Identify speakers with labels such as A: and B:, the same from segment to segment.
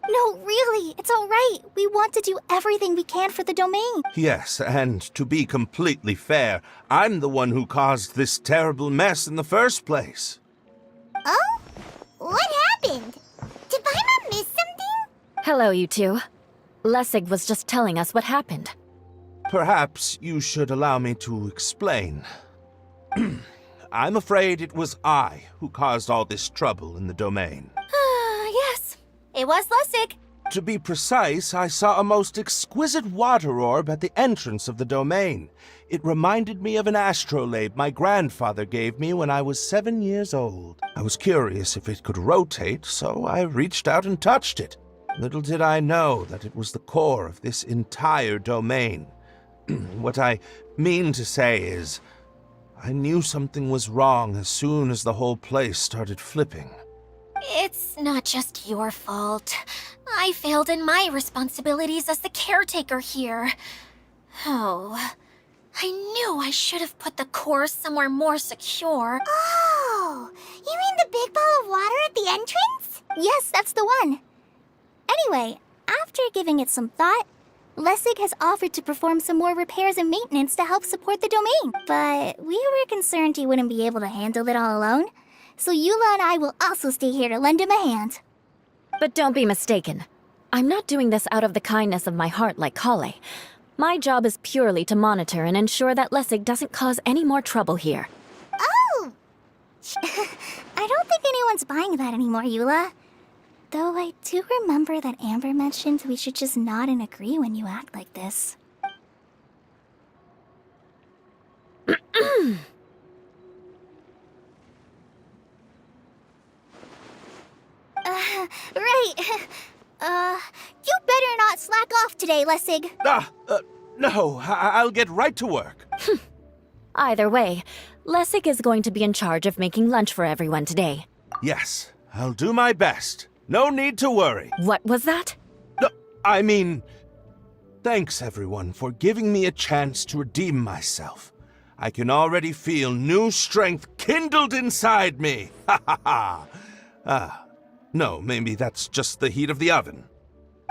A: No, really, it's all right. We want to do everything we can for the domain.
B: Yes, and to be completely fair, I'm the one who caused this terrible mess in the first place.
A: Oh? What happened? Did Paimon miss something?
C: Hello, you two. Lessig was just telling us what happened.
B: Perhaps you should allow me to explain. I'm afraid it was I who caused all this trouble in the domain.
A: Yes, it was Lessig.
B: To be precise, I saw a most exquisite water orb at the entrance of the domain. It reminded me of an astrolabe my grandfather gave me when I was 7 years old. I was curious if it could rotate, so I reached out and touched it. Little did I know that it was the core of this entire domain. What I mean to say is, I knew something was wrong as soon as the whole place started flipping.
A: It's not just your fault. I failed in my responsibilities as the caretaker here. Oh, I knew I should have put the core somewhere more secure. Oh, you mean the big ball of water at the entrance? Yes, that's the one. Anyway, after giving it some thought, Lessig has offered to perform some more repairs and maintenance to help support the domain. But we were concerned he wouldn't be able to handle it all alone. So Eula and I will also stay here to lend him a hand.
C: But don't be mistaken. I'm not doing this out of the kindness of my heart like Kale. My job is purely to monitor and ensure that Lessig doesn't cause any more trouble here.
A: Oh! I don't think anyone's buying that anymore, Eula. Though I do remember that Amber mentioned we should just nod and agree when you act like this. Right. You better not slack off today, Lessig.
B: No, I'll get right to work.
C: Either way, Lessig is going to be in charge of making lunch for everyone today.
B: Yes, I'll do my best. No need to worry.
C: What was that?
B: No, I mean, thanks everyone for giving me a chance to redeem myself. I can already feel new strength kindled inside me. Ha ha ha. No, maybe that's just the heat of the oven.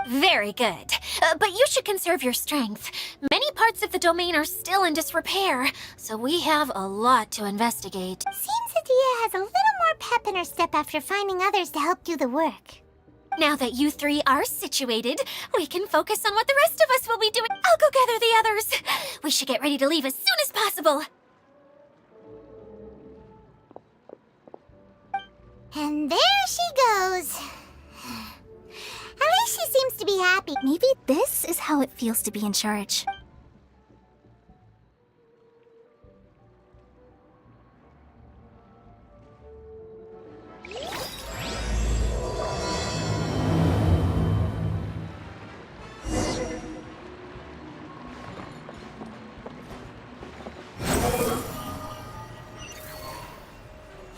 A: Very good. But you should conserve your strength. Many parts of the domain are still in disrepair, so we have a lot to investigate. Seems Adia has a little more pep in her step after finding others to help do the work. Now that you three are situated, we can focus on what the rest of us will be doing. I'll go gather the others. We should get ready to leave as soon as possible. And there she goes. At least she seems to be happy. Maybe this is how it feels to be in charge.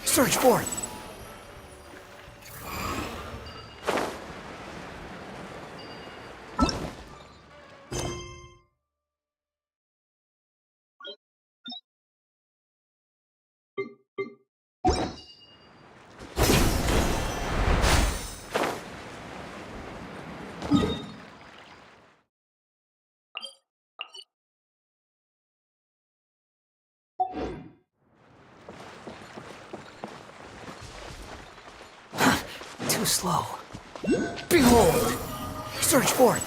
D: Search for it. Too slow. Behold! Search for it.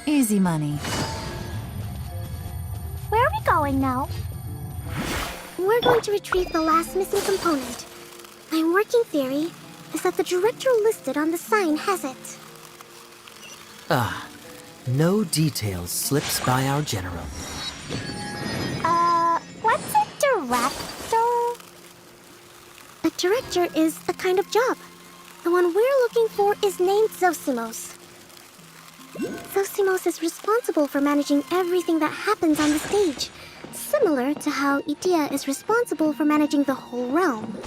E: Easy money.
F: Where are we going now? We're going to retrieve the last missing component. My working theory is that the director listed on the sign has it.
G: No detail slips by our general.
F: What's a director? A director is a kind of job. The one we're looking for is named Zosimos. Zosimos is responsible for managing everything that happens on the stage, similar to how Idea is responsible for managing the whole realm.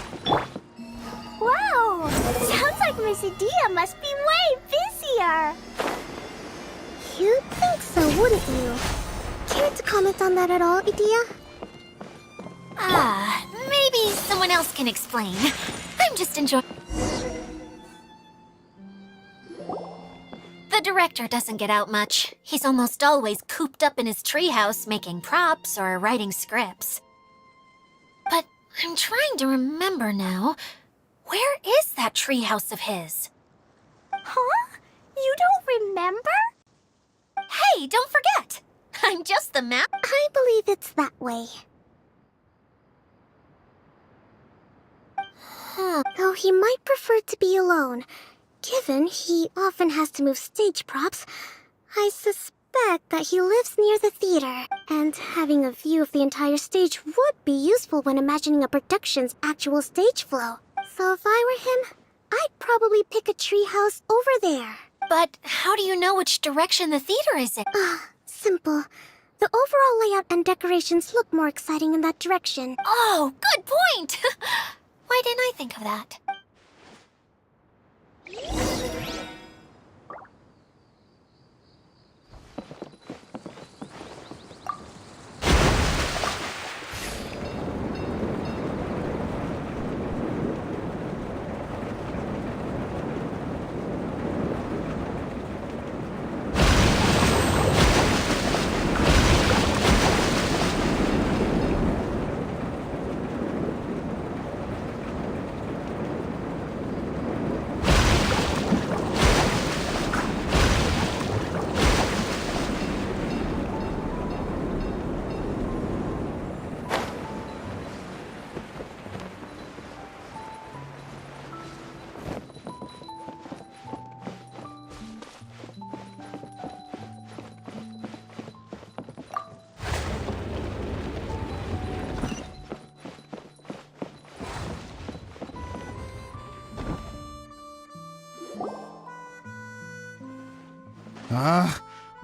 H: Wow! Sounds like Miss Idea must be way busier.
F: You'd think so, wouldn't you? Care to comment on that at all, Idea?
A: Maybe someone else can explain. I'm just enjoying... The director doesn't get out much. He's almost always cooped up in his treehouse making props or writing scripts. But I'm trying to remember now. Where is that treehouse of his?
H: Huh? You don't remember?
A: Hey, don't forget! I'm just the map.
F: I believe it's that way. Though he might prefer to be alone, given he often has to move stage props, I suspect that he lives near the theater, and having a view of the entire stage would be useful when imagining a production's actual stage flow. So if I were him, I'd probably pick a treehouse over there.
A: But how do you know which direction the theater is in?
F: Simple. The overall layout and decorations look more exciting in that direction.
A: Oh, good point! Why didn't I think of that?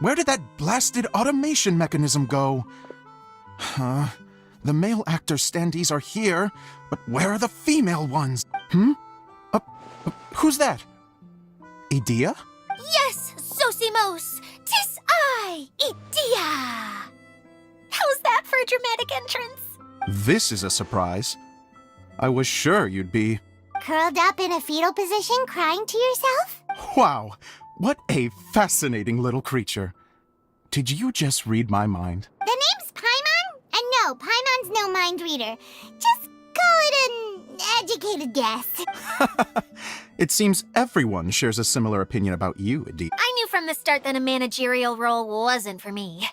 I: Where did that blasted automation mechanism go? The male actor standees are here, but where are the female ones? Who's that? Idea?
A: Yes, Zosimos! 'Tis I, Idea! How's that for a dramatic entrance?
I: This is a surprise. I was sure you'd be...
H: Curled up in a fetal position, crying to yourself?
I: Wow, what a fascinating little creature. Did you just read my mind?
H: The name's Paimon? And no, Paimon's no mind reader. Just call it an educated guess.
I: It seems everyone shares a similar opinion about you, Idea.
A: I knew from the start that a managerial role wasn't for me.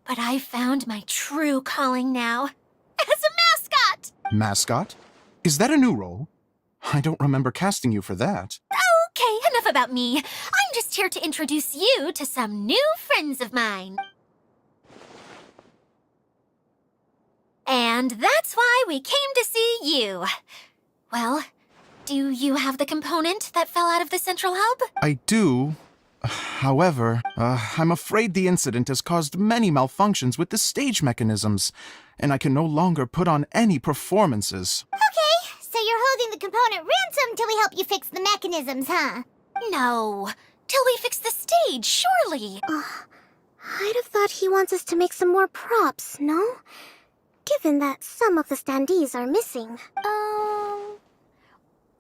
A: But I found my true calling now. As a mascot!
I: Mascot? Is that a new role? I don't remember casting you for that.
A: Okay, enough about me. I'm just here to introduce you to some new friends of mine. And that's why we came to see you. Well, do you have the component that fell out of the central hub?
I: I do. However, I'm afraid the incident has caused many malfunctions with the stage mechanisms, and I can no longer put on any performances.
H: Okay, so you're holding the component ransom till we help you fix the mechanisms, huh?
A: No, till we fix the stage, surely.
F: I'd have thought he wants us to make some more props, no? Given that some of the standees are missing.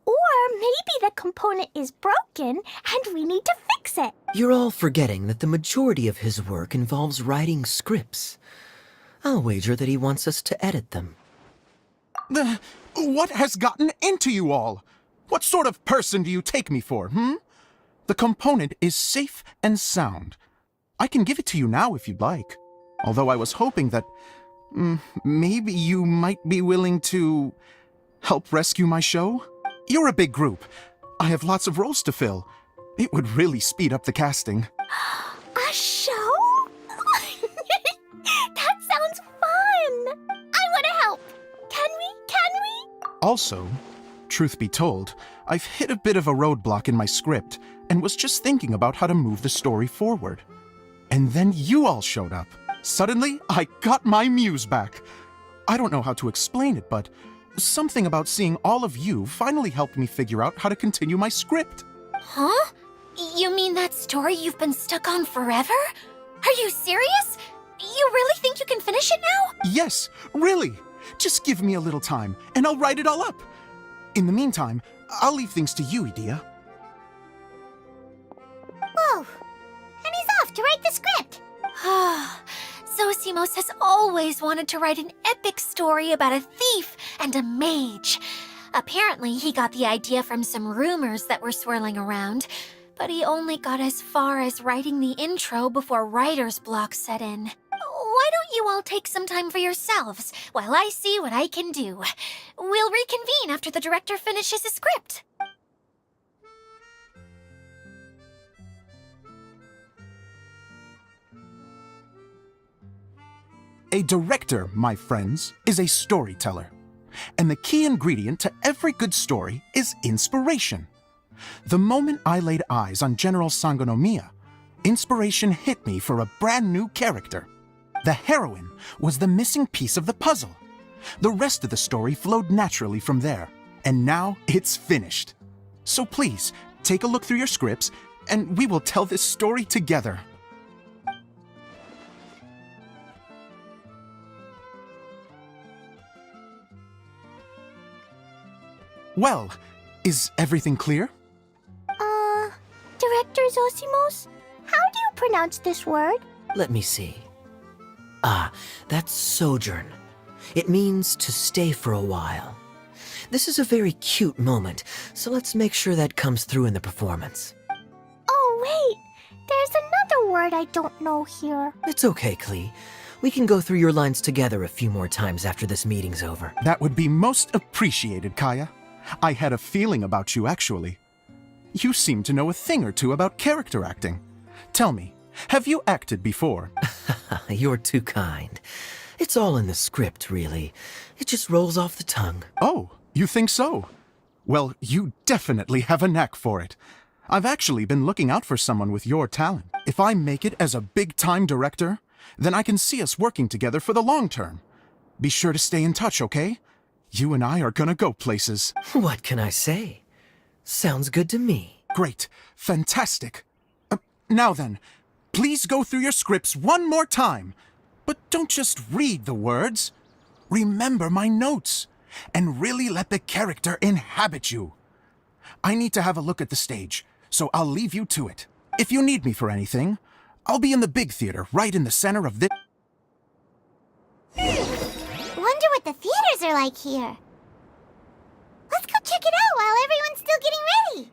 H: Or maybe the component is broken and we need to fix it.
G: You're all forgetting that the majority of his work involves writing scripts. I'll wager that he wants us to edit them.
I: What has gotten into you all? What sort of person do you take me for, The component is safe and sound. I can give it to you now if you'd like. Although I was hoping that maybe you might be willing to help rescue my show? You're a big group. I have lots of roles to fill. It would really speed up the casting.
F: A show? That sounds fun! I want to help! Can we?
I: Also, truth be told, I've hit a bit of a roadblock in my script and was just thinking about how to move the story forward. And then you all showed up. Suddenly, I got my muse back. I don't know how to explain it, but something about seeing all of you finally helped me figure out how to continue my script.
A: Huh? You mean that story you've been stuck on forever? Are you serious? You really think you can finish it now?
I: Yes, really. Just give me a little time, and I'll write it all up. In the meantime, I'll leave things to you, Edea.
H: Whoa! And he's off to write the script.
A: Zosimos has always wanted to write an epic story about a thief and a mage. Apparently, he got the idea from some rumors that were swirling around, but he only got as far as writing the intro before writer's block set in. Why don't you all take some time for yourselves while I see what I can do? We'll reconvene after the director finishes his script.
I: A director, my friends, is a storyteller. And the key ingredient to every good story is inspiration. The moment I laid eyes on General Sangonomiya, inspiration hit me for a brand new character. The heroine was the missing piece of the puzzle. The rest of the story flowed naturally from there, and now it's finished. So please, take a look through your scripts, and we will tell this story together. Well, is everything clear?
F: Director Zosimos, how do you pronounce this word?
G: Let me see. Ah, that's sojourn. It means to stay for a while. This is a very cute moment, so let's make sure that comes through in the performance.
F: Oh, wait! There's another word I don't know here.
G: It's okay, Klee. We can go through your lines together a few more times after this meeting's over.
I: That would be most appreciated, Kaya. I had a feeling about you, actually. You seem to know a thing or two about character acting. Tell me, have you acted before?
G: You're too kind. It's all in the script, really. It just rolls off the tongue.
I: Oh, you think so? Well, you definitely have a knack for it. I've actually been looking out for someone with your talent. If I make it as a big-time director, then I can see us working together for the long term. Be sure to stay in touch, okay? You and I are gonna go places.
G: What can I say? Sounds good to me.
I: Great. Fantastic. Now then, please go through your scripts one more time. But don't just read the words. Remember my notes. And really let the character inhabit you. I need to have a look at the stage, so I'll leave you to it. If you need me for anything, I'll be in the big theater right in the center of this.
H: Wonder what the theaters are like here. Let's go check it out while everyone's still getting ready.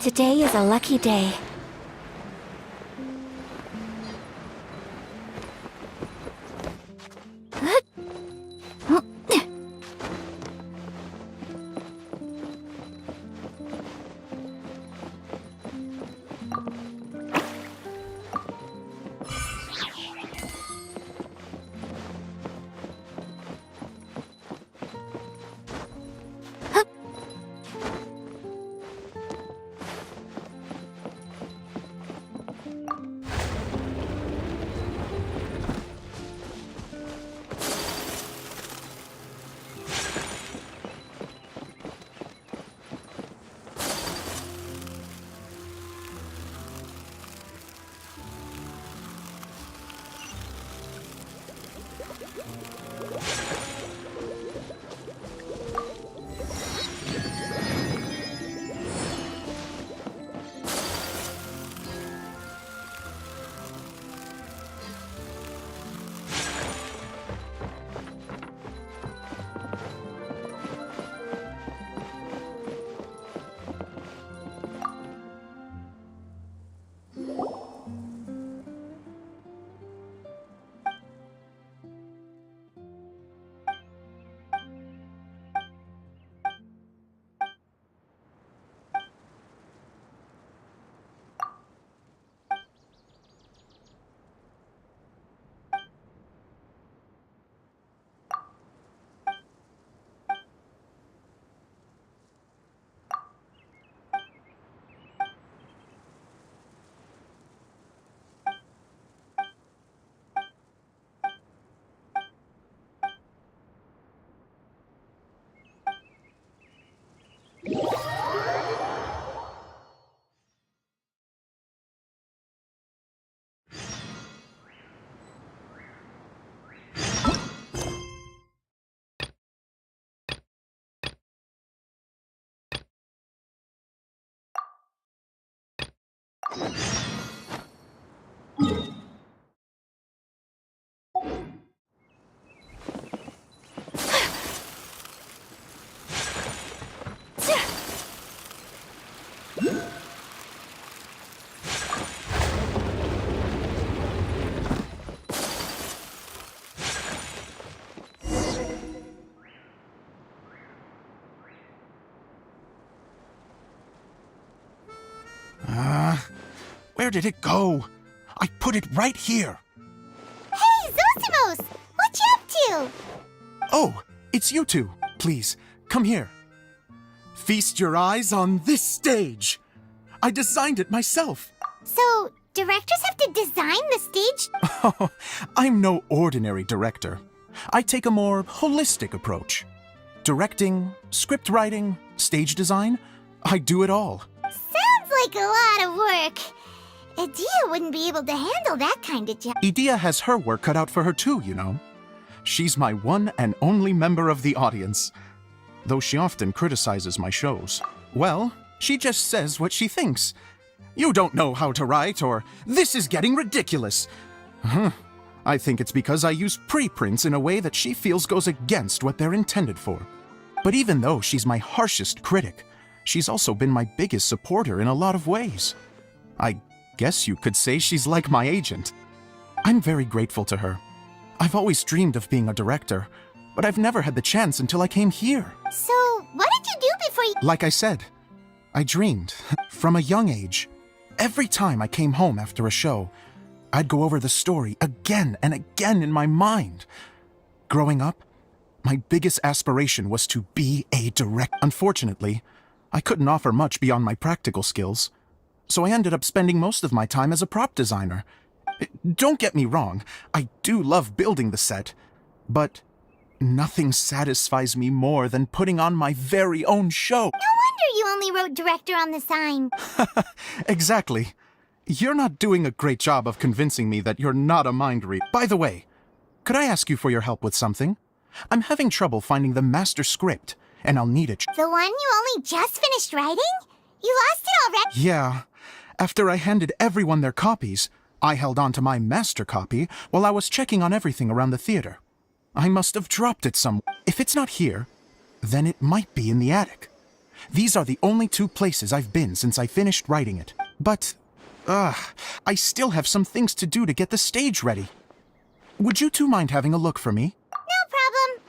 C: Today is a lucky day.
I: Where did it go? I put it right here.
H: Hey, Zosimos! What you up to?
I: Oh, it's you two. Please, come here. Feast your eyes on this stage. I designed it myself.
H: So, directors have to design the stage?
I: Oh, I'm no ordinary director. I take a more holistic approach. Directing, script writing, stage design, I do it all.
H: Sounds like a lot of work. Edea wouldn't be able to handle that kind of job.
I: Edea has her work cut out for her too, you know. She's my one and only member of the audience, though she often criticizes my shows. Well, she just says what she thinks. You don't know how to write, or this is getting ridiculous. I think it's because I use preprints in a way that she feels goes against what they're intended for. But even though she's my harshest critic, she's also been my biggest supporter in a lot of ways. I guess you could say she's like my agent. I'm very grateful to her. I've always dreamed of being a director, but I've never had the chance until I came here.
H: So, what did you do before you...
I: Like I said, I dreamed from a young age. Every time I came home after a show, I'd go over the story again and again in my mind. Growing up, my biggest aspiration was to be a director. Unfortunately, I couldn't offer much beyond my practical skills, so I ended up spending most of my time as a prop designer. Don't get me wrong, I do love building the set, but nothing satisfies me more than putting on my very own show.
H: No wonder you only wrote director on the sign.
I: Exactly. You're not doing a great job of convincing me that you're not a mind reader. By the way, could I ask you for your help with something? I'm having trouble finding the master script, and I'll need it.
H: The one you only just finished writing? You lost it already?
I: Yeah. After I handed everyone their copies, I held on to my master copy while I was checking on everything around the theater. I must have dropped it somewhere. If it's not here, then it might be in the attic. These are the only two places I've been since I finished writing it. But, I still have some things to do to get the stage ready. Would you two mind having a look for me?
H: No problem.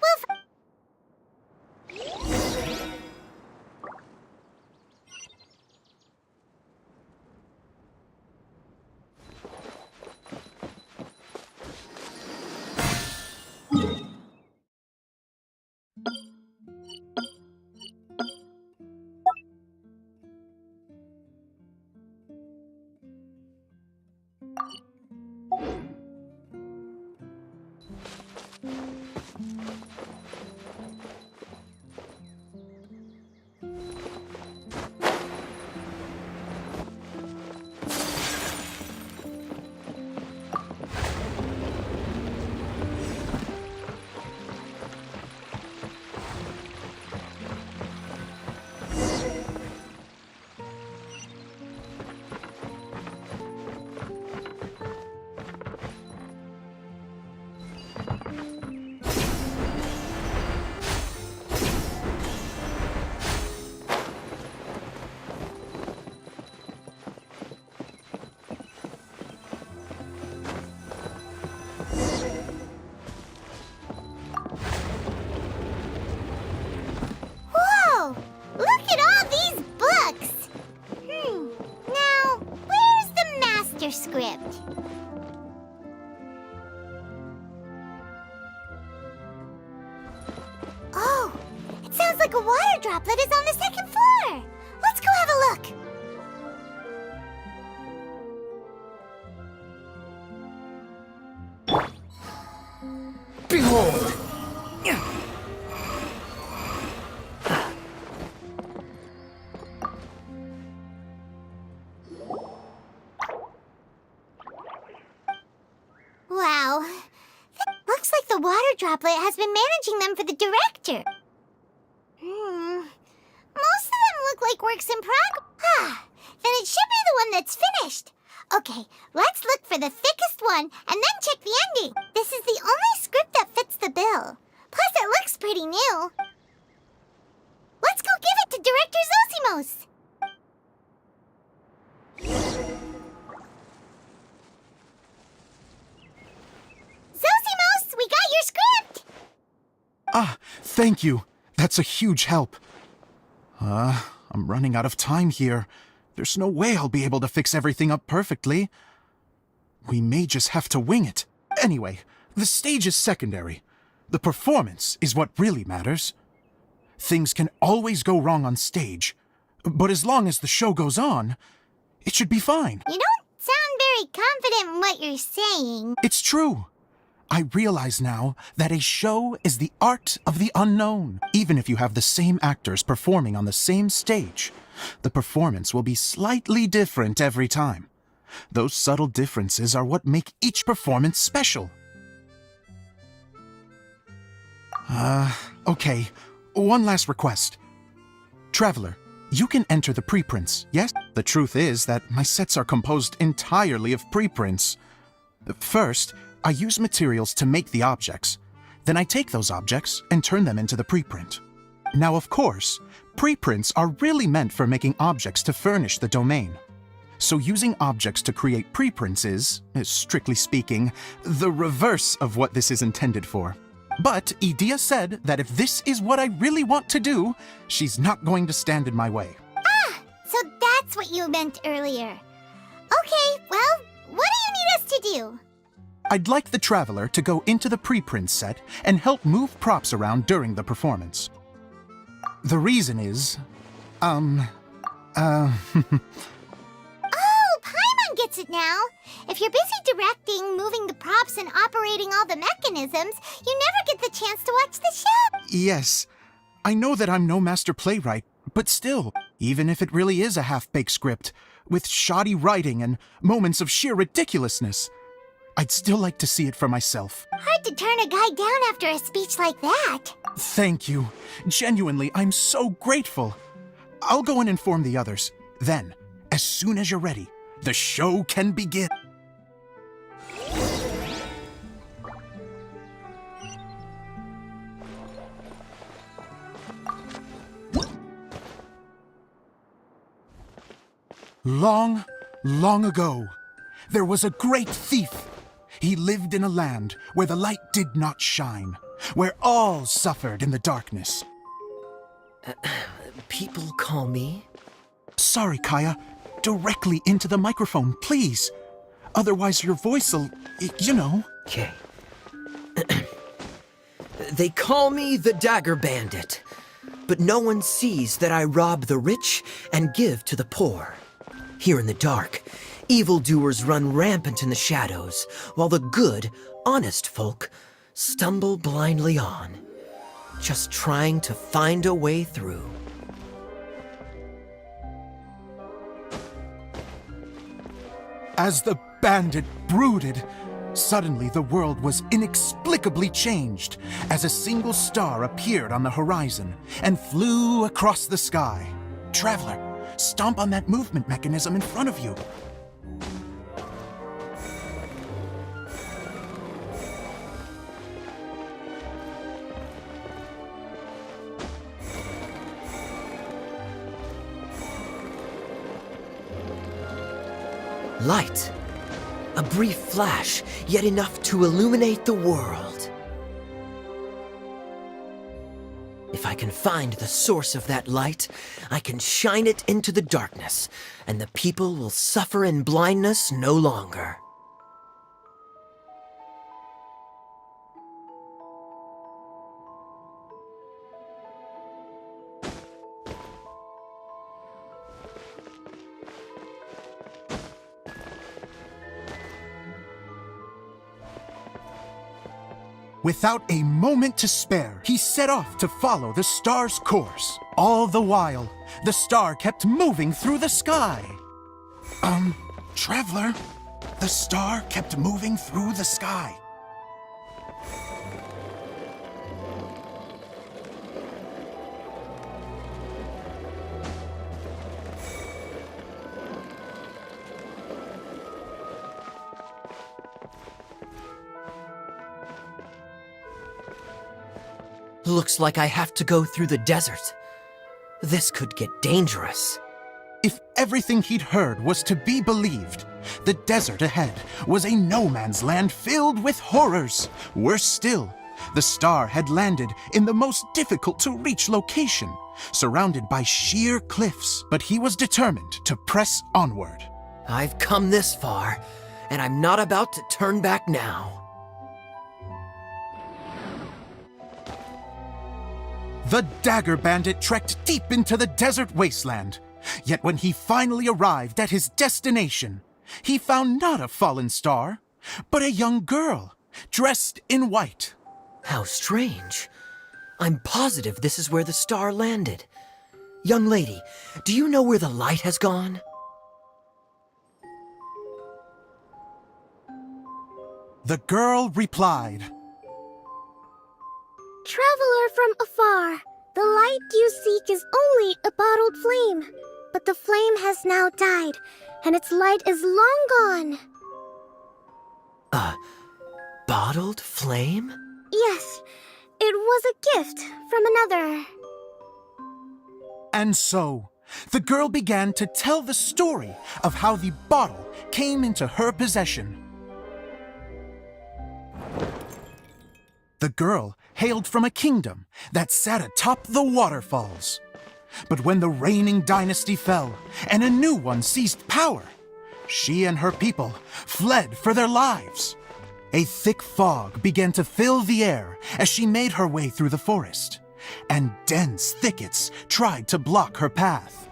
H: like a water droplet is on the second floor. Let's go have a look.
D: Behold!
H: Wow. Looks like the water droplet has been managing them for the director. Most of them look like works in progress. Then it should be the one that's finished. Okay, let's look for the thickest one and then check the ending. This is the only script that fits the bill. Plus, it looks pretty new. Let's go give it to Director Zosimos. Zosimos, we got your script!
I: Ah, thank you. That's a huge help. I'm running out of time here. There's no way I'll be able to fix everything up perfectly. We may just have to wing it. Anyway, the stage is secondary. The performance is what really matters. Things can always go wrong on stage, but as long as the show goes on, it should be fine.
H: You don't sound very confident in what you're saying.
I: It's true. I realize now that a show is the art of the unknown. Even if you have the same actors performing on the same stage, the performance will be slightly different every time. Those subtle differences are what make each performance special. Okay. One last request. Traveler, you can enter the preprints, yes? The truth is that my sets are composed entirely of preprints. First, I use materials to make the objects. Then I take those objects and turn them into the preprint. Now, of course, preprints are really meant for making objects to furnish the domain. So using objects to create preprints is, strictly speaking, the reverse of what this is intended for. But Edea said that if this is what I really want to do, she's not going to stand in my way.
H: Ah, so that's what you meant earlier. Okay, well, what do you need us to do?
I: I'd like the Traveler to go into the preprint set and help move props around during the performance. The reason is,
H: Oh, Paimon gets it now. If you're busy directing, moving the props, and operating all the mechanisms, you never get the chance to watch the show.
I: yes, I know that I'm no master playwright, but still, even if it really is a half-baked script, with shoddy writing and moments of sheer ridiculousness, I'd still like to see it for myself.
H: Hard to turn a guy down after a speech like that.
I: Thank you. Genuinely, I'm so grateful. I'll go and inform the others. Then, as soon as you're ready, the show can begin. Long, long ago, there was a great thief. He lived in a land where the light did not shine, where all suffered in the darkness.
G: People call me?
I: Sorry, Kaya. Directly into the microphone, please. Otherwise your voice'll, you know.
G: Okay. They call me the Dagger Bandit, but no one sees that I rob the rich and give to the poor. Here in the dark, evildoers run rampant in the shadows, while the good, honest folk stumble blindly on, just trying to find a way through.
I: As the bandit brooded, suddenly the world was inexplicably changed as a single star appeared on the horizon and flew across the sky. Traveler, stomp on that movement mechanism in front of you.
G: Light. A brief flash, yet enough to illuminate the world. If I can find the source of that light, I can shine it into the darkness, and the people will suffer in blindness no longer.
I: Without a moment to spare, he set off to follow the star's course. All the while, the star kept moving through the sky. Traveler, the star kept moving through the sky.
G: Looks like I have to go through the desert. This could get dangerous.
I: If everything he'd heard was to be believed, the desert ahead was a no-man's land filled with horrors. Worse still, the star had landed in the most difficult-to-reach location, surrounded by sheer cliffs, but he was determined to press onward.
G: I've come this far, and I'm not about to turn back now.
I: The Dagger Bandit trekked deep into the desert wasteland. Yet when he finally arrived at his destination, he found not a fallen star, but a young girl, dressed in white.
G: How strange. I'm positive this is where the star landed. Young lady, do you know where the light has gone?
I: The girl replied,
F: Traveler from afar, the light you seek is only a bottled flame. But the flame has now died, and its light is long gone.
G: A bottled flame?
F: Yes, it was a gift from another.
I: And so, the girl began to tell the story of how the bottle came into her possession. The girl hailed from a kingdom that sat atop the waterfalls. But when the reigning dynasty fell and a new one seized power, she and her people fled for their lives. A thick fog began to fill the air as she made her way through the forest, and dense thickets tried to block her path.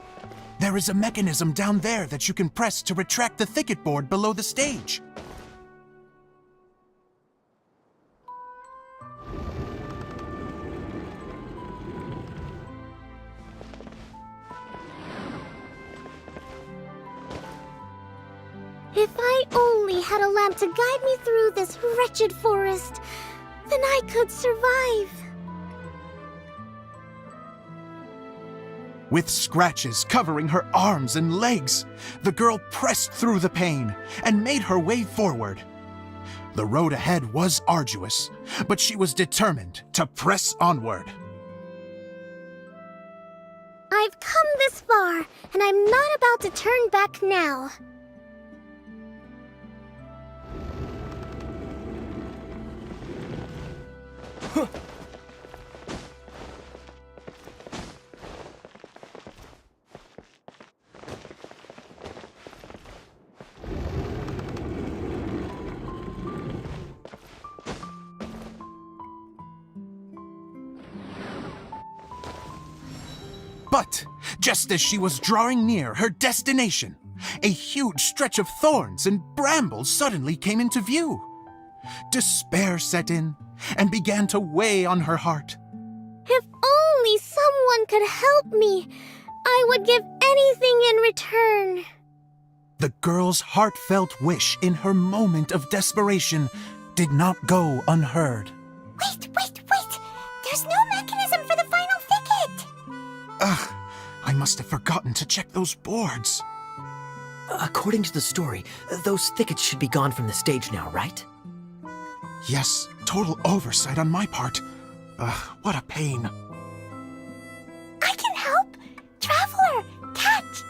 I: There is a mechanism down there that you can press to retract the thicket board below the stage.
F: If I only had a lamp to guide me through this wretched forest, then I could survive.
I: With scratches covering her arms and legs, the girl pressed through the pain and made her way forward. The road ahead was arduous, but she was determined to press onward.
F: I've come this far, and I'm not about to turn back now.
I: But just as she was drawing near her destination, a huge stretch of thorns and brambles suddenly came into view. Despair set in and began to weigh on her heart.
F: If only someone could help me, I would give anything in return.
I: The girl's heartfelt wish in her moment of desperation did not go unheard.
H: Wait! There's no mechanism for the final thicket!
I: Ugh, I must have forgotten to check those boards.
G: According to the story, those thickets should be gone from the stage now, right?
I: Yes, total oversight on my part. What a pain.
H: I can help! Traveler, catch!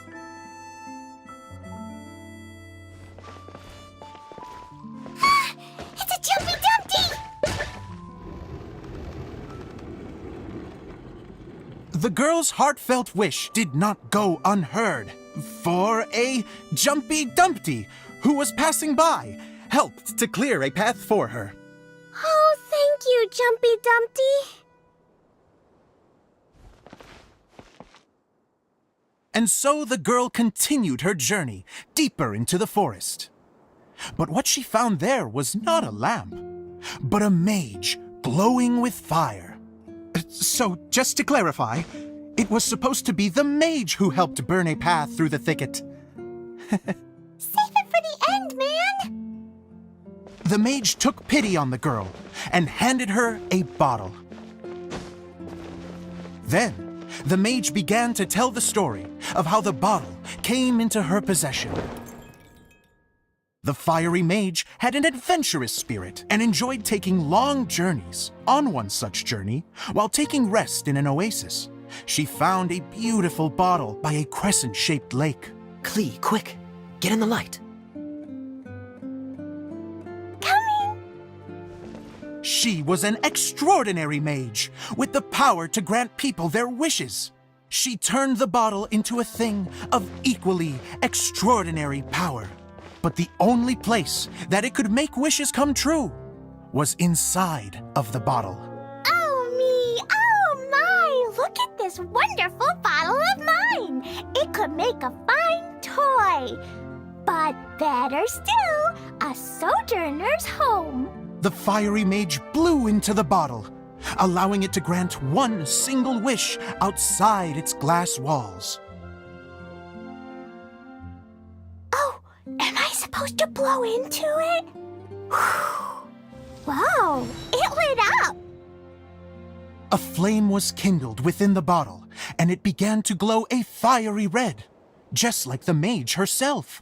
H: It's a Jumpy Dumpty!
I: The girl's heartfelt wish did not go unheard, for a Jumpy Dumpty who was passing by helped to clear a path for her.
F: Oh, thank you, Jumpy Dumpty.
I: And so the girl continued her journey deeper into the forest. But what she found there was not a lamp, but a mage glowing with fire. So, just to clarify, it was supposed to be the mage who helped burn a path through the thicket.
H: Save it for the end, man!
I: The mage took pity on the girl and handed her a bottle. Then, the mage began to tell the story of how the bottle came into her possession. The fiery mage had an adventurous spirit and enjoyed taking long journeys. On one such journey, while taking rest in an oasis, she found a beautiful bottle by a crescent-shaped lake.
G: Klee, quick! Get in the light!
I: She was an extraordinary mage, with the power to grant people their wishes. She turned the bottle into a thing of equally extraordinary power. But the only place that it could make wishes come true was inside of the bottle.
H: Oh me! Oh my! Look at this wonderful bottle of mine! It could make a fine toy! But better still, a sojourner's home!
I: The fiery mage blew into the bottle, allowing it to grant one single wish outside its glass walls.
H: Oh, am I supposed to blow into it? Whoa, it lit up!
I: A flame was kindled within the bottle, and it began to glow a fiery red, just like the mage herself.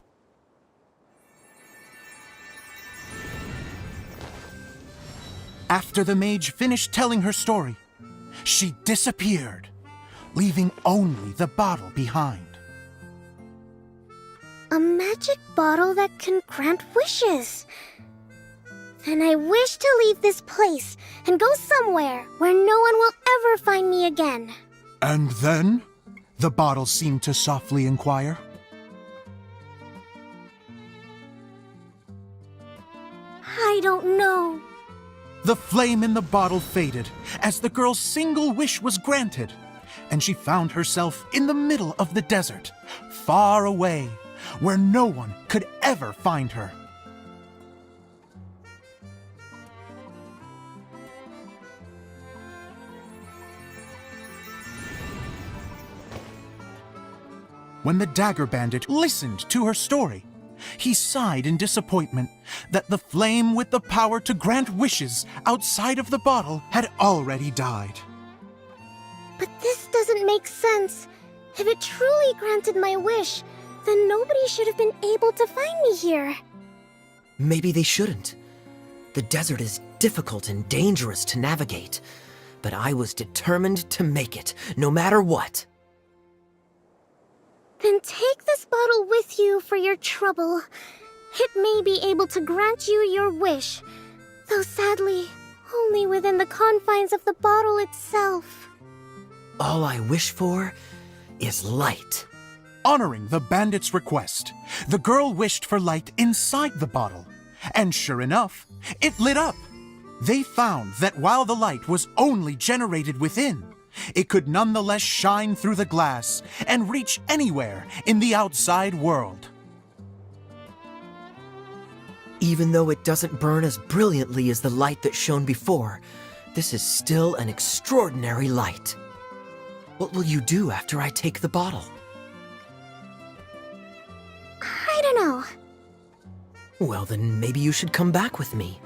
I: After the mage finished telling her story, she disappeared, leaving only the bottle behind.
F: A magic bottle that can grant wishes. And I wish to leave this place and go somewhere where no one will ever find me again.
I: And then, the bottle seemed to softly inquire.
F: I don't know.
I: The flame in the bottle faded as the girl's single wish was granted, and she found herself in the middle of the desert, far away, where no one could ever find her. When the dagger bandit listened to her story, he sighed in disappointment that the flame with the power to grant wishes outside of the bottle had already died.
F: But this doesn't make sense. If it truly granted my wish, then nobody should have been able to find me here.
G: Maybe they shouldn't. The desert is difficult and dangerous to navigate, but I was determined to make it, no matter what.
F: Then take this bottle with you for your trouble. It may be able to grant you your wish, though sadly, only within the confines of the bottle itself.
G: All I wish for is light.
I: Honoring the bandit's request, the girl wished for light inside the bottle, and sure enough, it lit up. They found that while the light was only generated within, it could nonetheless shine through the glass and reach anywhere in the outside world.
G: Even though it doesn't burn as brilliantly as the light that shone before, this is still an extraordinary light. What will you do after I take the bottle?
F: I don't know.
G: Well, then maybe you should come back with me.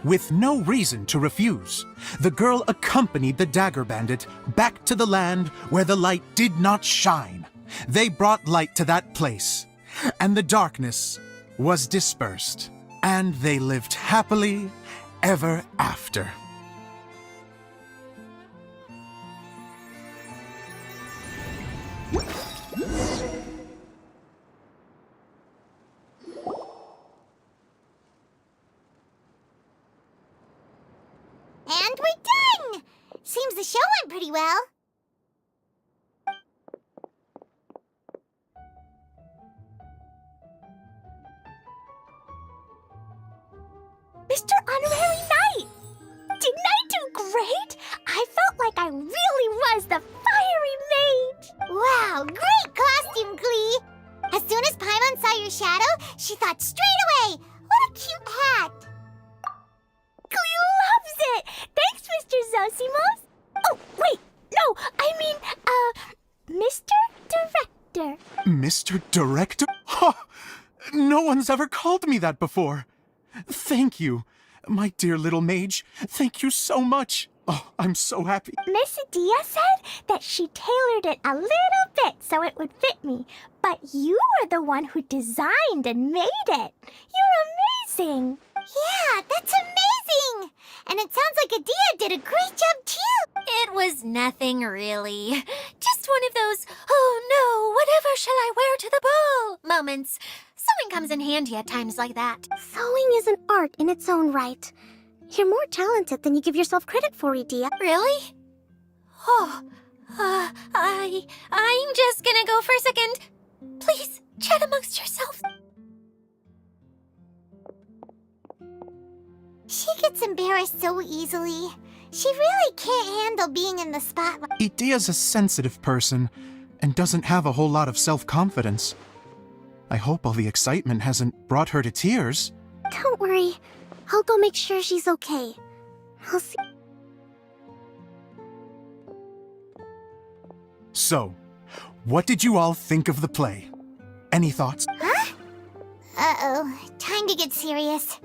I: With no reason to refuse, the girl accompanied the dagger bandit back to the land where the light did not shine. They brought light to that place, and the darkness was dispersed, and they lived happily ever after.
H: And we're done! Seems the show went pretty well. Mr. Honorary Knight! Didn't I do great? I felt like I really was the fiery mage! Wow, great costume, Klee! As soon as Paimon saw your shadow, she thought straight away, what a cute hat! Klee
I: Mr. Director? Ha! No one's ever called me that before. Thank you. My dear little mage, thank you so much. Oh, I'm so happy.
H: Miss Adia said that she tailored it a little bit so it would fit me, but you are the one who designed and made it. You're amazing. Yeah, that's amazing. And it sounds like Adia did a great job too.
A: It was nothing really. Just one of those, oh no, whatever shall I wear to the ball moments. Sewing comes in handy at times like that.
F: Sewing is an art in its own right. You're more talented than you give yourself credit for, Idia.
A: Really? Oh, I'm just gonna go for a second. Please, chat amongst yourselves.
H: She gets embarrassed so easily. She really can't handle being in the spotlight.
I: Idia's a sensitive person and doesn't have a whole lot of self-confidence. I hope all the excitement hasn't brought her to tears.
F: Don't worry. I'll go make sure she's okay. I'll see.
I: So, what did you all think of the play? Any thoughts?
H: Huh? Uh-oh. Time to get serious.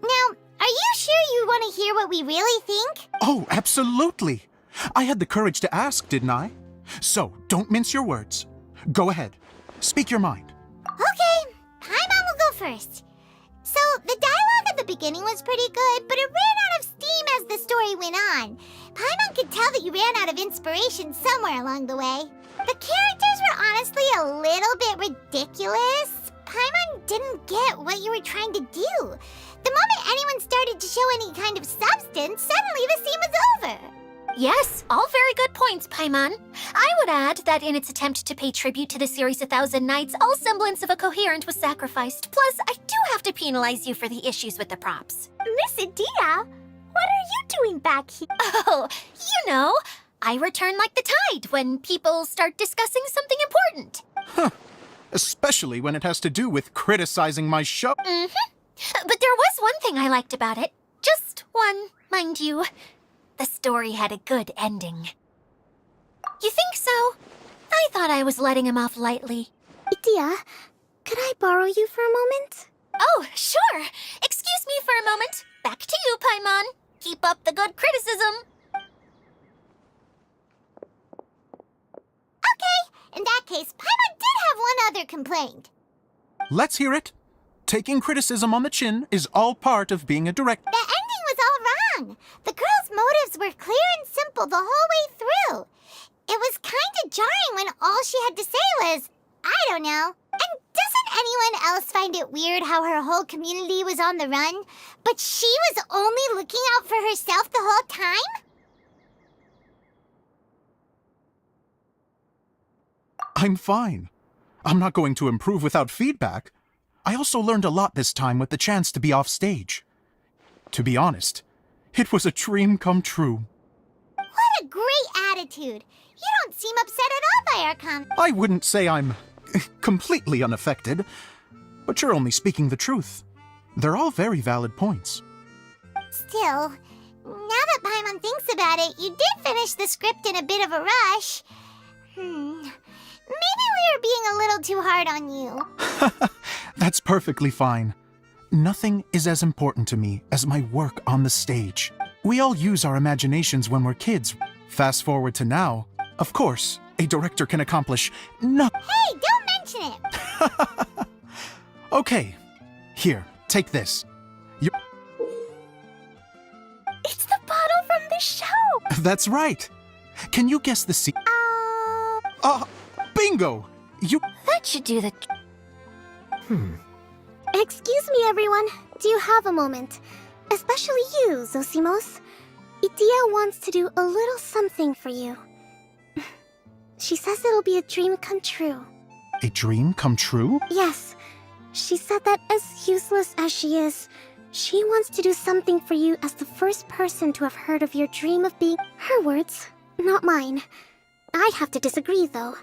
H: Now, are you sure you want to hear what we really think?
I: Oh, absolutely. I had the courage to ask, didn't I? So, don't mince your words. Go ahead. Speak your mind.
H: Okay, Paimon will go first. So, the dialogue at the beginning was pretty good, but it ran out of steam as the story went on. Paimon could tell that you ran out of inspiration somewhere along the way. The characters were honestly a little bit ridiculous. Paimon didn't get what you were trying to do. The moment anyone started to show any kind of substance, suddenly the scene was over.
A: Yes, all very good points, Paimon. I would add that in its attempt to pay tribute to the series 1,000 Nights, all semblance of a coherent was sacrificed. Plus, I do have to penalize you for the issues with the props.
H: Miss Adia, what are you doing back here?
A: Oh, you know, I return like the tide when people start discussing something important.
I: Huh. Especially when it has to do with criticizing my show.
A: Mm-hmm. But there was one thing I liked about it. Just one, mind you. The story had a good ending. You think so? I thought I was letting him off lightly.
F: Idia, could I borrow you for a moment?
A: Oh, sure. Excuse me for a moment. Back to you, Paimon. Keep up the good criticism.
H: Okay, in that case, Paimon did have one other complaint.
I: Let's hear it. Taking criticism on the chin is all part of being a director.
H: The ending was all wrong. The girl's motives were clear and simple the whole way through. It was kind of jarring when all she had to say was, I don't know. And doesn't anyone else find it weird how her whole community was on the run, but she was only looking out for herself the whole time?
I: I'm fine. I'm not going to improve without feedback. I also learned a lot this time with the chance to be off stage. To be honest, it was a dream come true.
H: What a great attitude. You don't seem upset at all by our comment.
I: I wouldn't say I'm completely unaffected, but you're only speaking the truth. They're all very valid points.
H: Still, now that Paimon thinks about it, you did finish the script in a bit of a rush. Maybe we were being a little too hard on you.
I: That's perfectly fine. Nothing is as important to me as my work on the stage. We all use our imaginations when we're kids. Fast forward to now, of course, a director can accomplish nothing.
H: Hey, don't mention it!
I: Okay, here, take this.
H: It's the bottle from the show!
I: That's right. Can you guess the scene? Bingo! You...
A: That should do the...
F: Excuse me, everyone. Do you have a moment? Especially you, Zosimos. Idia wants to do a little something for you. She says it'll be a dream come true.
I: A dream come true?
F: Yes. She said that as useless as she is, she wants to do something for you as the first person to have heard of your dream of being... Her words, not mine. I have to disagree, though.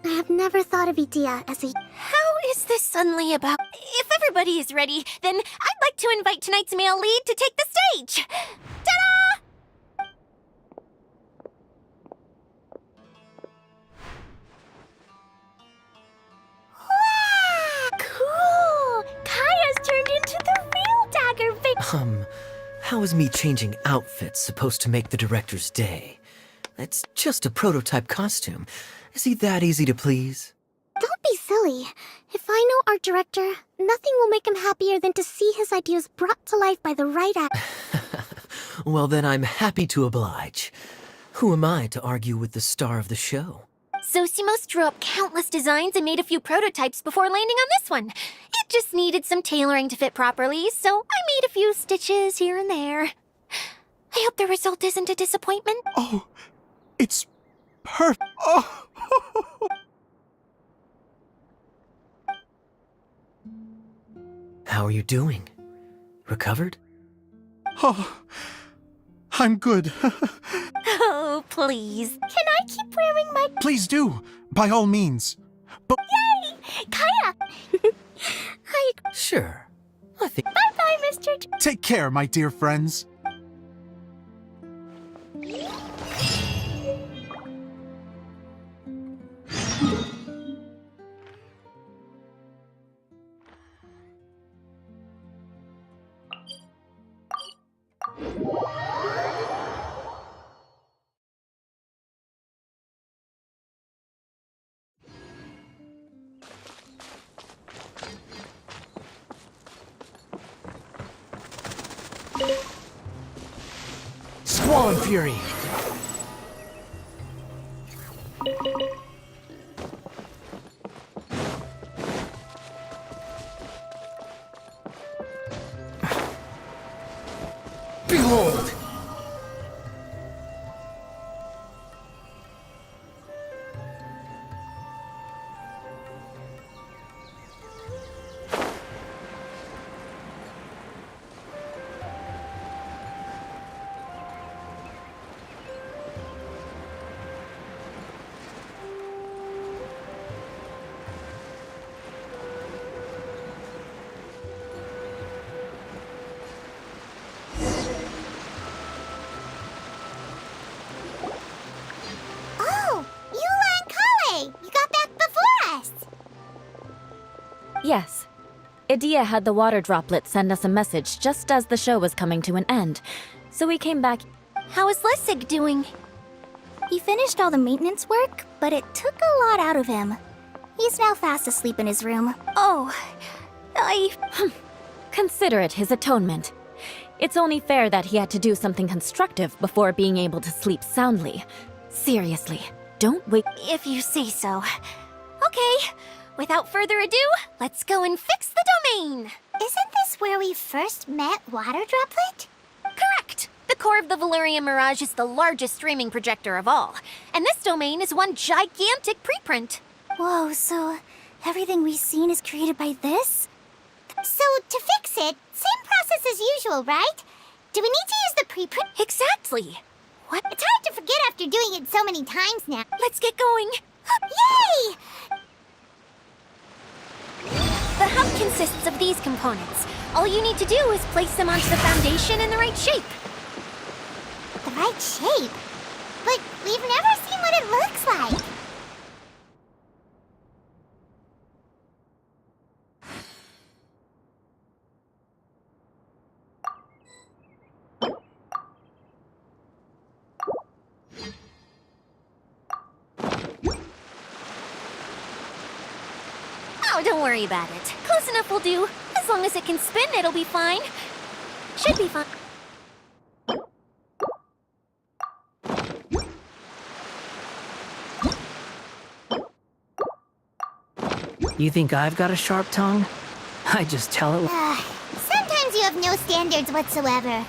F: I have never thought of Idia as a...
A: How is this suddenly about... If everybody is ready, then I'd like to invite tonight's male lead to take the stage. Ta-da!
G: How is me changing outfits supposed to make the director's day? It's just a prototype costume. Is he that easy to please?
F: Don't be silly. If I know art director, nothing will make him happier than to see his ideas brought to life by the right actor.
G: Well, then I'm happy to oblige. Who am I to argue with the star of the show?
A: Zosimos drew up countless designs and made a few prototypes before landing on this one. It just needed some tailoring to fit properly, so I made a few stitches here and there. I hope the result isn't a disappointment.
I: Oh, it's perfect. Oh.
G: How are you doing? Recovered?
I: Oh, I'm good.
A: Oh, please. Can I keep wearing my...
I: Please do, by all means. But
A: Yay! Kaya!
G: Sure. I think...
A: Bye-bye, Mr.
I: take care, my dear friends.
D: Squall Fury! Behold!
H: Oh, Eula and Kale! You got back before us!
C: Yes. Idia had the water droplet send us a message just as the show was coming to an end, so we came back.
A: How is Lessig doing?
F: He finished all the maintenance work, but it took a lot out of him. He's now fast asleep in his room.
A: Oh,
C: Consider it his atonement. It's only fair that he had to do something constructive before being able to sleep soundly. Seriously, don't wake.
A: If you say so. Okay, without further ado, let's go and fix the domain!
H: Isn't this where we first met Water Droplet?
A: Correct! The core of the Valyrian Mirage is the largest streaming projector of all, and this domain is one gigantic preprint.
F: Whoa, so everything we've seen is created by this?
H: So, to fix it, same process as usual, right? Do we need to use the preprint?
A: Exactly! What?
H: It's hard to forget after doing it so many times now.
A: Let's get going!
H: Yay!
A: The hub consists of these components. All you need to do is place them onto the foundation in the right shape.
H: The right shape? But we've never seen what it looks like.
A: Oh, don't worry about it. Close enough will do. As long as it can spin, it'll be fine. Should be fine.
E: You think I've got a sharp tongue? I just tell it.
H: Sometimes you have no standards whatsoever.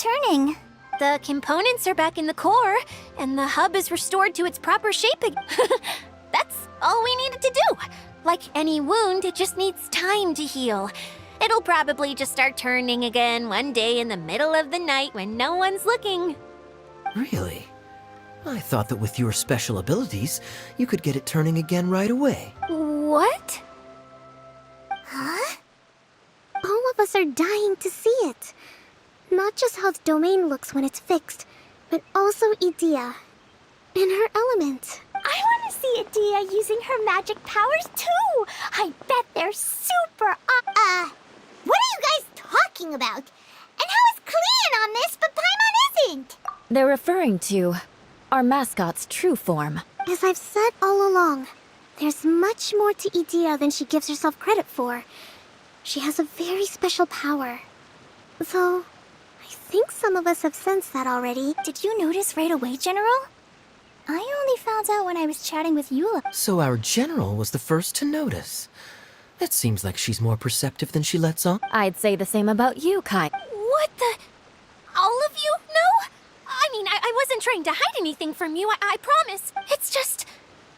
H: turning?
A: The components are back in the core, and the hub is restored to its proper shape again. That's all we needed to do. Like any wound, it just needs time to heal. It'll probably just start turning again one day in the middle of the night when no one's looking.
G: Really? I thought that with your special abilities, you could get it turning again right away.
A: What?
H: Huh?
F: All of us are dying to see it. Not just how the domain looks when it's fixed, but also Idea. In her element.
H: I want to see Adia using her magic powers too! I bet they're super what are you guys talking about? And how is Clean on this but Paimon isn't?
C: They're referring to our mascot's true form.
F: As I've said all along, there's much more to Idea than she gives herself credit for. She has a very special power. Though, I think some of us have sensed that already.
H: Did you notice right away, General? I only found out when I was chatting with Eula.
G: So our general was the first to notice. It seems like she's more perceptive than she lets on.
C: I'd say the same about you, Kai.
A: What the? All of you? No? I mean, I wasn't trying to hide anything from you, I promise. It's just,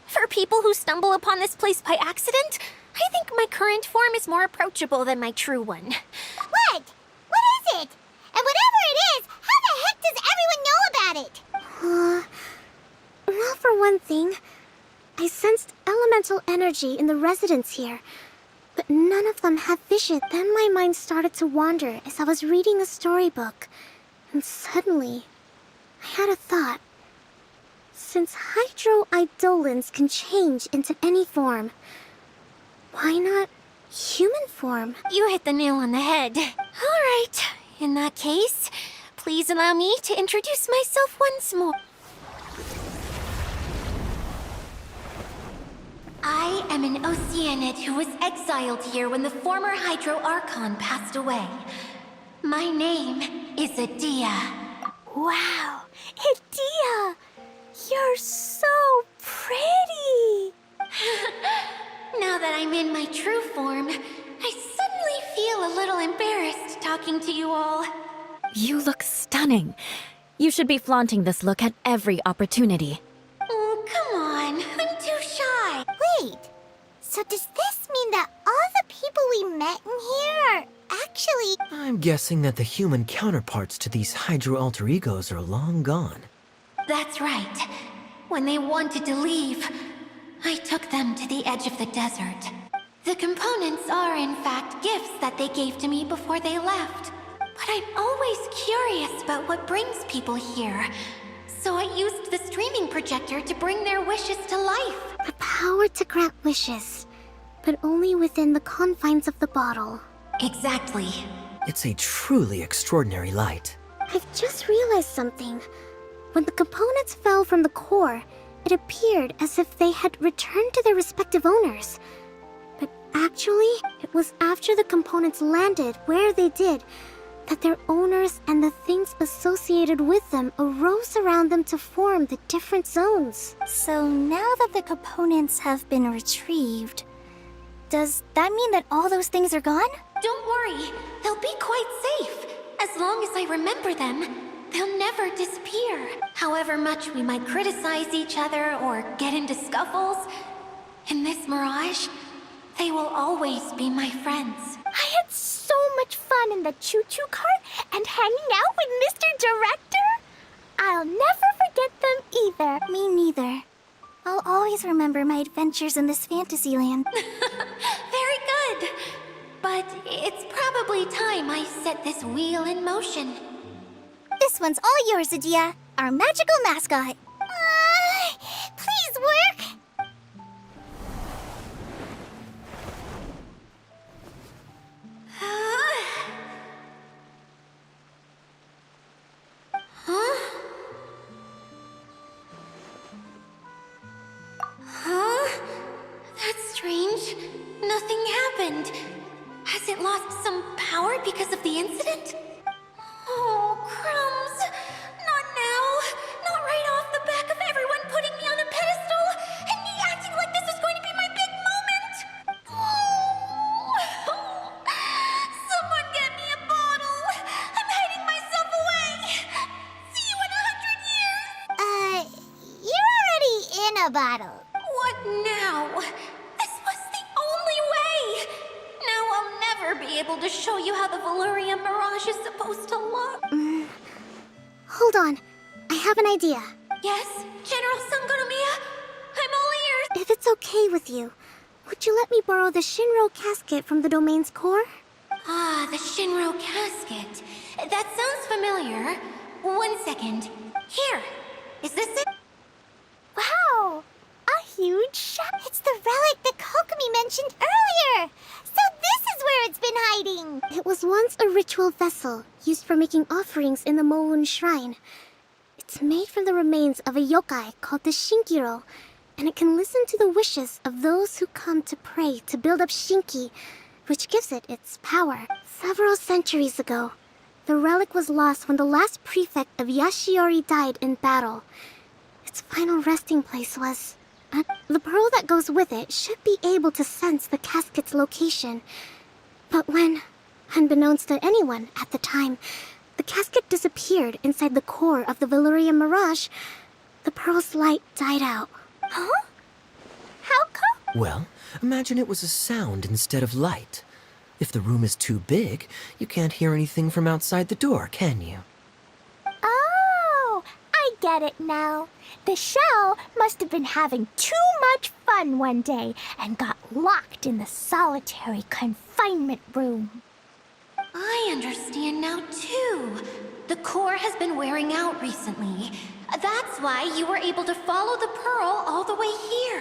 A: for people who stumble upon this place by accident, I think my current form is more approachable than my true one.
H: What? What is it? And whatever it is, how the heck does everyone know about it?
F: Well, for one thing, I sensed elemental energy in the residents here, but none of them have vision. Then my mind started to wander as I was reading a storybook, and suddenly, I had a thought. Since hydroidolins can change into any form, why not human form?
A: You hit the nail on the head. All right, in that case, please allow me to introduce myself once more. I am an Oceanid who was exiled here when the former Hydro Archon passed away. My name is Adia.
H: Wow, Adia! You're so pretty!
A: Now that I'm in my true form, I suddenly feel a little embarrassed talking to you all.
C: You look stunning. You should be flaunting this look at every opportunity.
A: Oh, come on. I'm too shy.
H: Wait, so does this mean that all the people we met in here are actually...
G: I'm guessing that the human counterparts to these Hydro alter egos are long gone.
A: That's right. When they wanted to leave, I took them to the edge of the desert. The components are, in fact, gifts that they gave to me before they left. But I'm always curious about what brings people here. So I used the streaming projector to bring their wishes to life.
F: The power to grant wishes, but only within the confines of the bottle.
A: Exactly.
G: It's a truly extraordinary light.
F: I've just realized something. When the components fell from the core, it appeared as if they had returned to their respective owners. But actually, it was after the components landed where they did that their owners and the things associated with them arose around them to form the different zones.
H: So now that the components have been retrieved, does that mean that all those things are gone?
A: Don't worry, they'll be quite safe. As long as I remember them, they'll never disappear. However much we might criticize each other or get into scuffles, in this mirage, they will always be my friends.
H: I had so much fun in the choo-choo cart and hanging out with Mr. Director. I'll never forget them either. Me neither. I'll always remember my adventures in this fantasy land.
A: Very good. But it's probably time I set this wheel in motion.
H: This one's all yours, Adia, our magical mascot. Please work.
A: Huh? Huh? That's strange. Nothing happened. Has it lost some power because of the incident? Oh, crumbs. Not now. Not right off the back of everyone putting me on a pedestal and me acting like this was going to be my big moment. Oh. Someone get me a bottle. I'm hiding myself away.
H: bottle.
A: What now? This was the only way! Now I'll never be able to show you how the Valyria Mirage is supposed to look.
F: Hold on. I have an idea.
A: Yes, General Sangonomiya? I'm all ears!
F: If it's okay with you, would you let me borrow the Shinro casket from the domain's core?
A: Ah, the Shinro casket. That sounds familiar. 1 second. Here. Is this it?
H: Wow! A huge shop. It's the relic that Kokomi mentioned earlier! So this is where it's been hiding!
F: It was once a ritual vessel used for making offerings in the Moon Shrine. It's made from the remains of a yokai called the Shinkiro, and it can listen to the wishes of those who come to pray to build up Shinki, which gives it its power. Several centuries ago, the relic was lost when the last prefect of Yashiori died in battle. Its final resting place was... the pearl that goes with it should be able to sense the casket's location. But when, unbeknownst to anyone at the time, the casket disappeared inside the core of the Valyria Mirage, the pearl's light died out.
H: Huh? How come?
G: Well, imagine it was a sound instead of light. If the room is too big, you can't hear anything from outside the door, can you?
H: Oh, I get it now. The shell must have been having too much fun one day and got locked in the solitary confinement room.
A: I understand now, too. The core has been wearing out recently. That's why you were able to follow the pearl all the way here.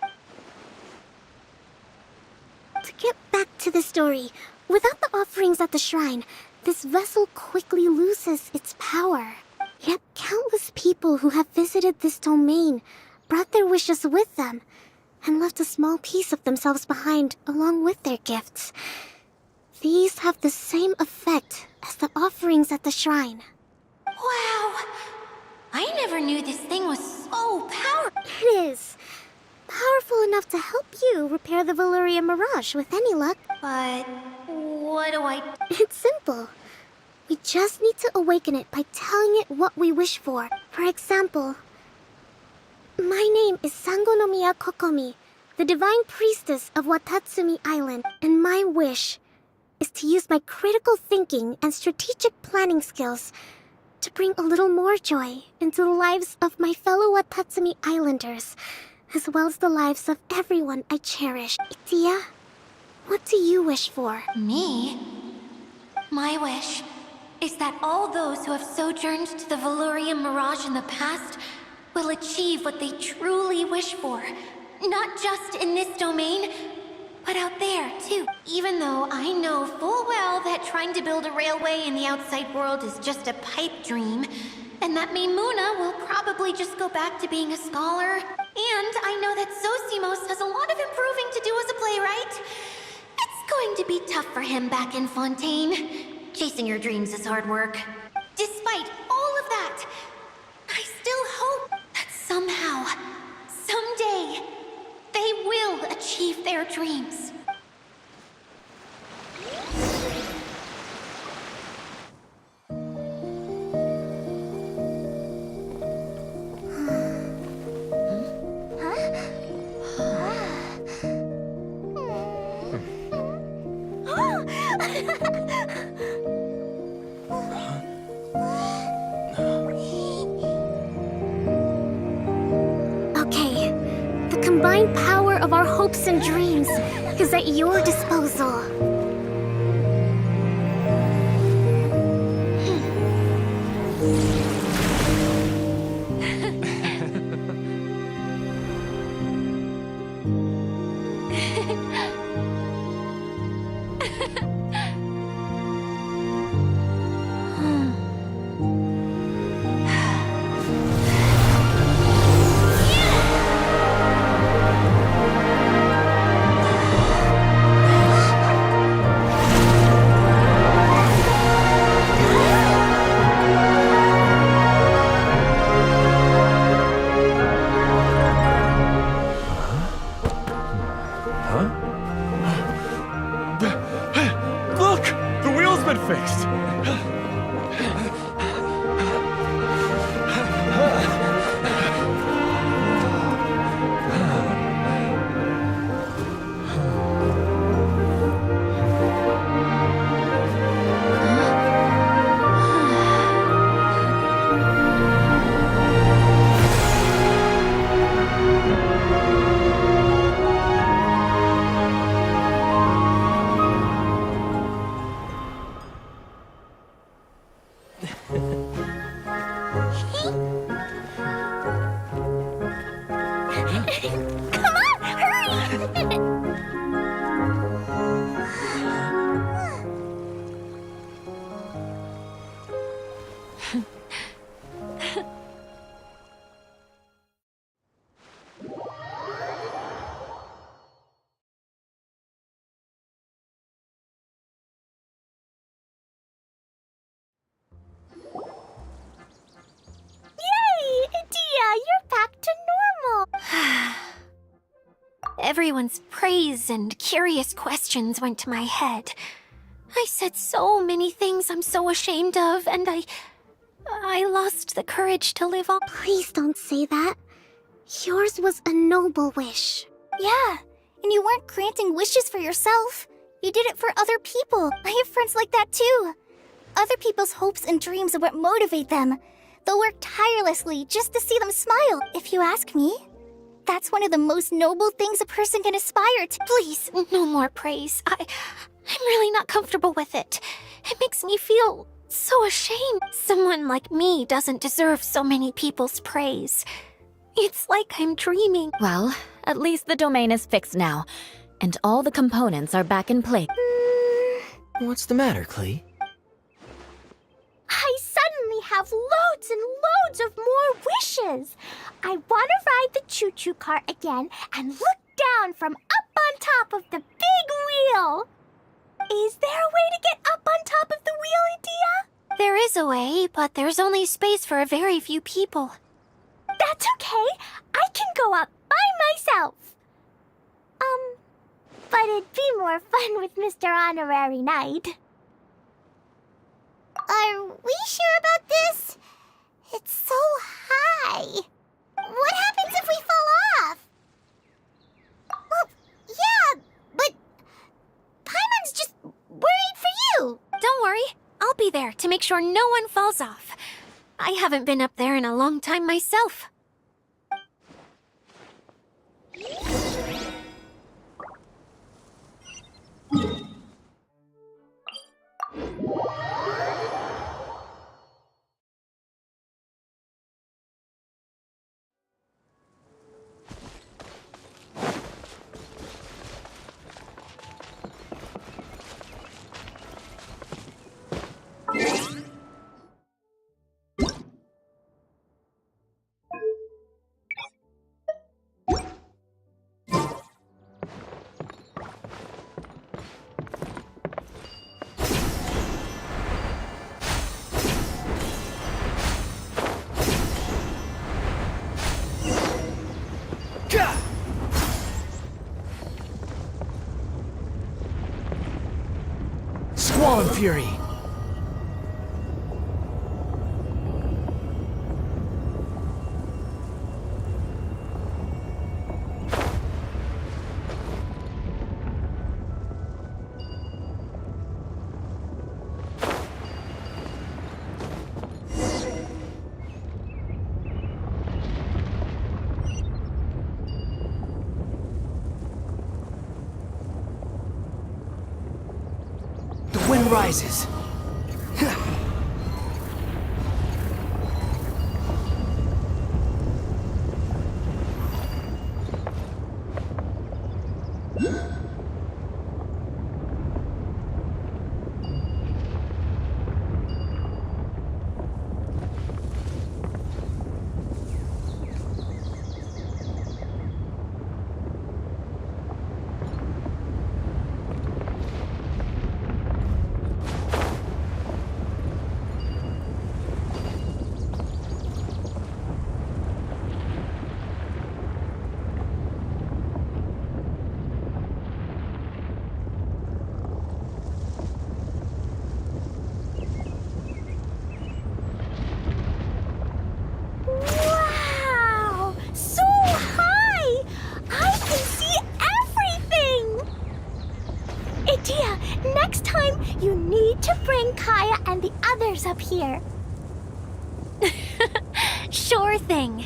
F: To get back to the story, without the offerings at the shrine, this vessel quickly loses its power. Yet countless people who have visited this domain brought their wishes with them and left a small piece of themselves behind along with their gifts. These have the same effect as the offerings at the shrine.
A: Wow! I never knew this thing was so powerful.
F: It is. Powerful enough to help you repair the Valyria Mirage with any luck.
A: But what do I...
F: It's simple. We just need to awaken it by telling it what we wish for. For example, my name is Sangonomiya Kokomi, the divine priestess of Watatsumi Island, and my wish is to use my critical thinking and strategic planning skills to bring a little more joy into the lives of my fellow Watatsumi Islanders, as well as the lives of everyone I cherish. Itia, what do you wish for?
A: Me? My wish is that all those who have sojourned to the Valyria Mirage in the past will achieve what they truly wish for. Not just in this domain, but out there, too. Even though I know full well that trying to build a railway in the outside world is just a pipe dream, and that Maimuna will probably just go back to being a scholar. And I know that Zosimos has a lot of improving to do as a playwright. It's going to be tough for him back in Fontaine. Chasing your dreams is hard work. Despite all of that, I still hope that somehow, someday, they will achieve their dreams.
F: Okay, the combined power of our hopes and dreams is at your disposal.
A: Everyone's praise and curious questions went to my head. I said so many things I'm so ashamed of, and I lost the courage to live on.
F: Please don't say that. Yours was a noble wish.
H: Yeah, and you weren't granting wishes for yourself. You did it for other people. I have friends like that too. Other people's hopes and dreams are what motivate them. They'll work tirelessly just to see them smile. If you ask me, that's one of the most noble things a person can aspire to.
A: Please, no more praise. I'm really not comfortable with it. It makes me feel so ashamed. Someone like me doesn't deserve so many people's praise. It's like I'm dreaming.
C: Well, at least the domain is fixed now, and all the components are back in place.
G: What's the matter, Klee?
H: I suddenly have loads and loads of more wishes. I want to ride the choo-choo cart again and look down from up on top of the big wheel. Is there a way to get up on top of the wheel, Edea?
A: There is a way, but there's only space for a very few people.
H: That's okay. I can go up by myself. But it'd be more fun with Mr. Honorary Knight. Are we sure about this? It's so high. What happens if we fall off? Well, yeah, but Paimon's just worried for you.
A: Don't worry, I'll be there to make sure no one falls off. I haven't been up there in a long time myself.
E: Squall Fury! The wind rises.
H: Wow! So high! I can see everything! Edea, next time you need to bring Kaya and the others up here.
A: Sure thing.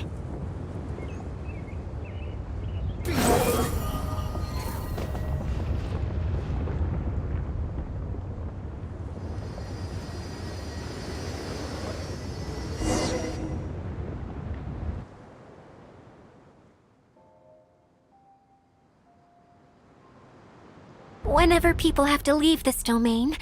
A: Whenever people have to leave this domain,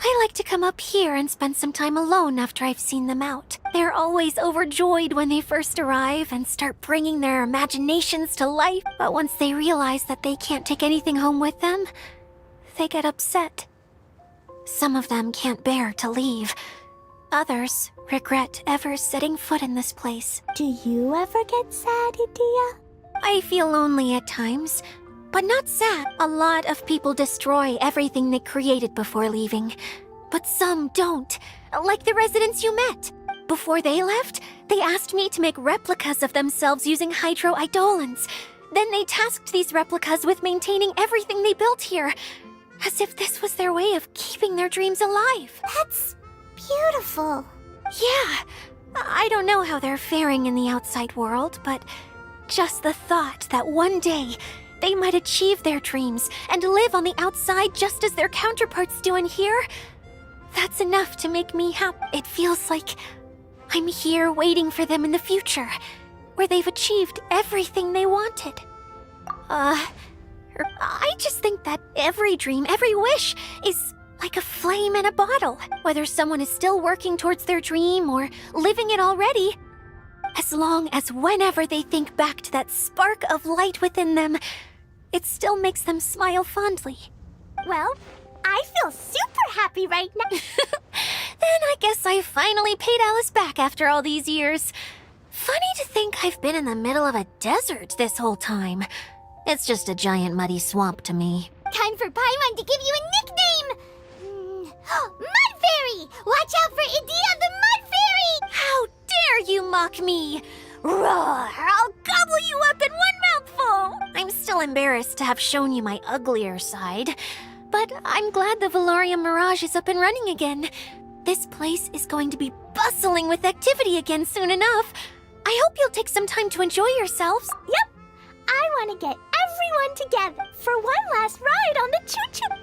A: I like to come up here and spend some time alone after I've seen them out. They're always overjoyed when they first arrive and start bringing their imaginations to life. But once they realize that they can't take anything home with them, they get upset. Some of them can't bear to leave. Others regret ever setting foot in this place.
H: Do you ever get sad, Edea?
A: I feel lonely at times, but not sad. A lot of people destroy everything they created before leaving, but some don't, like the residents you met. Before they left, they asked me to make replicas of themselves using hydroidolins. Then they tasked these replicas with maintaining everything they built here, as if this was their way of keeping their dreams alive.
H: That's beautiful.
A: Yeah, I don't know how they're faring in the outside world, but just the thought that one day they might achieve their dreams and live on the outside just as their counterparts do in here, that's enough to make me happy. It feels like I'm here waiting for them in the future, where they've achieved everything they wanted. I just think that every dream, every wish is like a flame in a bottle. Whether someone is still working towards their dream or living it already, as long as whenever they think back to that spark of light within them, it still makes them smile fondly.
H: Well, I feel super happy right now.
A: Then I guess I finally paid Alice back after all these years. Funny to think I've been in the middle of a desert this whole time. It's just a giant muddy swamp to me.
H: Time for Paimon to give you a nickname! Mud Fairy! Watch out for Idea the Mud Fairy!
A: How dare you mock me! Roar! I'll gobble you up in one mouthful! I'm still embarrassed to have shown you my uglier side, but I'm glad the Valorium Mirage is up and running again. This place is going to be bustling with activity again soon enough. I hope you'll take some time to enjoy yourselves.
H: Yep! I want to get everyone together for one last ride on the choo-choo.